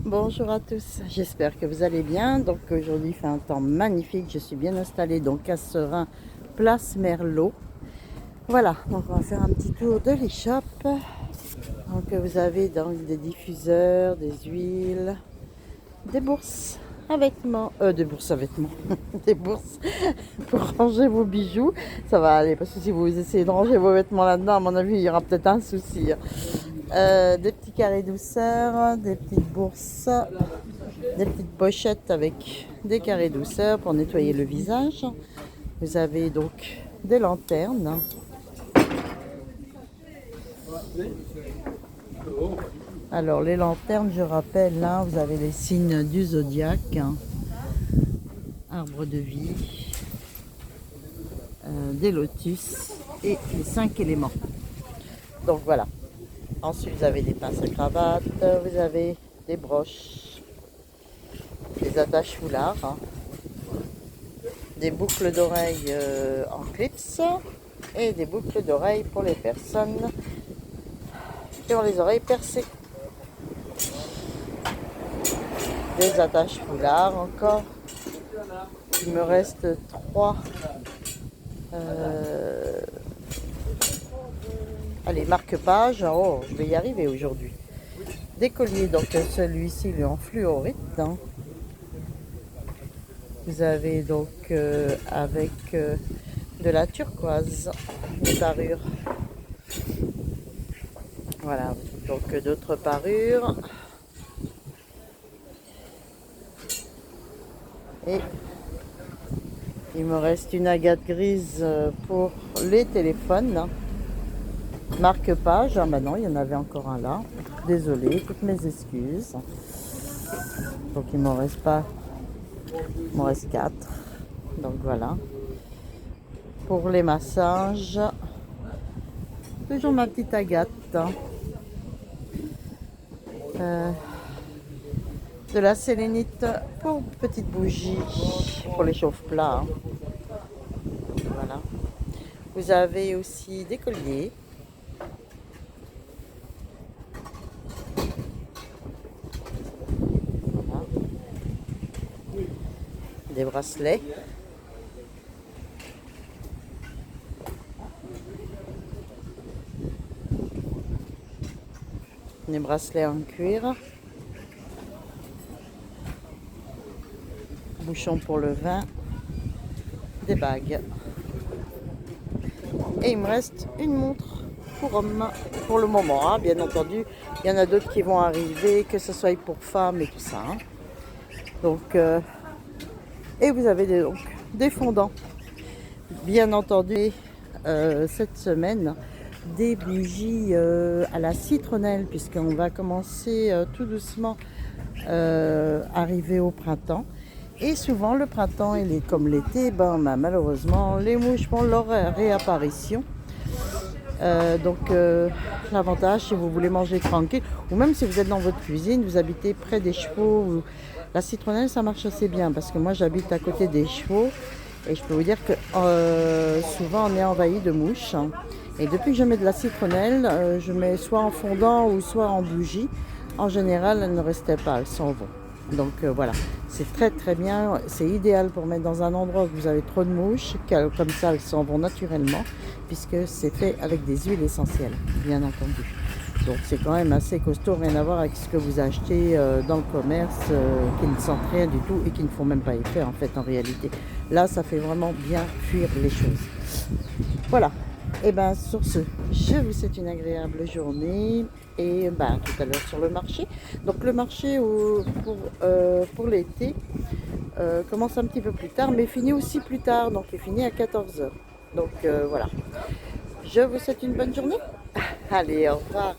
Bonjour à tous, j'espère que vous allez bien. Donc aujourd'hui il fait un temps magnifique, je suis bien installée donc à Serein, place Merlot. Voilà, donc on va faire un petit tour de l'échoppe. Donc vous avez donc des diffuseurs, des huiles, des bourses à vêtements, des bourses à vêtements, des bourses pour ranger vos bijoux. Ça va aller parce que si vous essayez de ranger vos vêtements là-dedans, à mon avis il y aura peut-être un souci. Des petits carrés douceur, des petites bourses, des petites pochettes avec des carrés douceur pour nettoyer le visage. Vous avez donc des lanternes. Alors les lanternes, je rappelle, là vous avez les signes du zodiaque, arbre de vie, des lotus et les 5 éléments. Donc voilà. Ensuite vous avez des pinces à cravate, vous avez des broches, des attaches foulards, des boucles d'oreilles en clips et des boucles d'oreilles pour les personnes qui ont les oreilles percées. Des attaches foulards encore. Il me reste 3 allez, marque-pages. Oh, je vais y arriver aujourd'hui. Des colliers, donc celui-ci il est en fluorite. Vous avez donc avec de la turquoise, des parures. Voilà, donc d'autres parures. Et il me reste une agate grise pour les téléphones. Marque-page, ah bah non, il y en avait encore un là. Désolée, toutes mes excuses. Donc il m'en reste pas, il m'en reste 4. Donc voilà. Pour les massages, toujours ma petite agate. De la sélénite pour petite bougie pour les chauffe-plats. Voilà. Vous avez aussi des colliers. Voilà. Des bracelets. Des bracelets en cuir. Bouchon pour le vin. Des bagues. Et il me reste une montre pour homme pour le moment, hein. Bien entendu, il y en a d'autres qui vont arriver, que ce soit pour femmes et tout ça. Hein. Donc, et vous avez donc des fondants. Bien entendu, cette semaine, des bougies à la citronnelle, puisqu'on va commencer tout doucement arriver au printemps. Et souvent, le printemps, il est comme l'été, malheureusement, les mouches font leur réapparition. L'avantage, si vous voulez manger tranquille, ou même si vous êtes dans votre cuisine, vous habitez près des chevaux, la citronnelle, ça marche assez bien, parce que moi, j'habite à côté des chevaux, et je peux vous dire que souvent, on est envahi de mouches. Hein. Et depuis que je mets de la citronnelle, je mets soit en fondant ou soit en bougie. En général, elles ne restaient pas, elles s'en vont. Donc voilà, c'est très très bien, c'est idéal pour mettre dans un endroit où vous avez trop de mouches, comme ça elles s'en vont naturellement, puisque c'est fait avec des huiles essentielles, bien entendu. Donc c'est quand même assez costaud, rien à voir avec ce que vous achetez dans le commerce, qui ne sentent rien du tout et qui ne font même pas effet en fait en réalité. Là ça fait vraiment bien fuir les choses. Voilà. Et bien sur ce, je vous souhaite une agréable journée et tout à l'heure sur le marché. Donc le marché pour l'été commence un petit peu plus tard mais finit aussi plus tard, donc il finit à 14 heures. Donc voilà. Je vous souhaite une bonne journée. Allez, au revoir.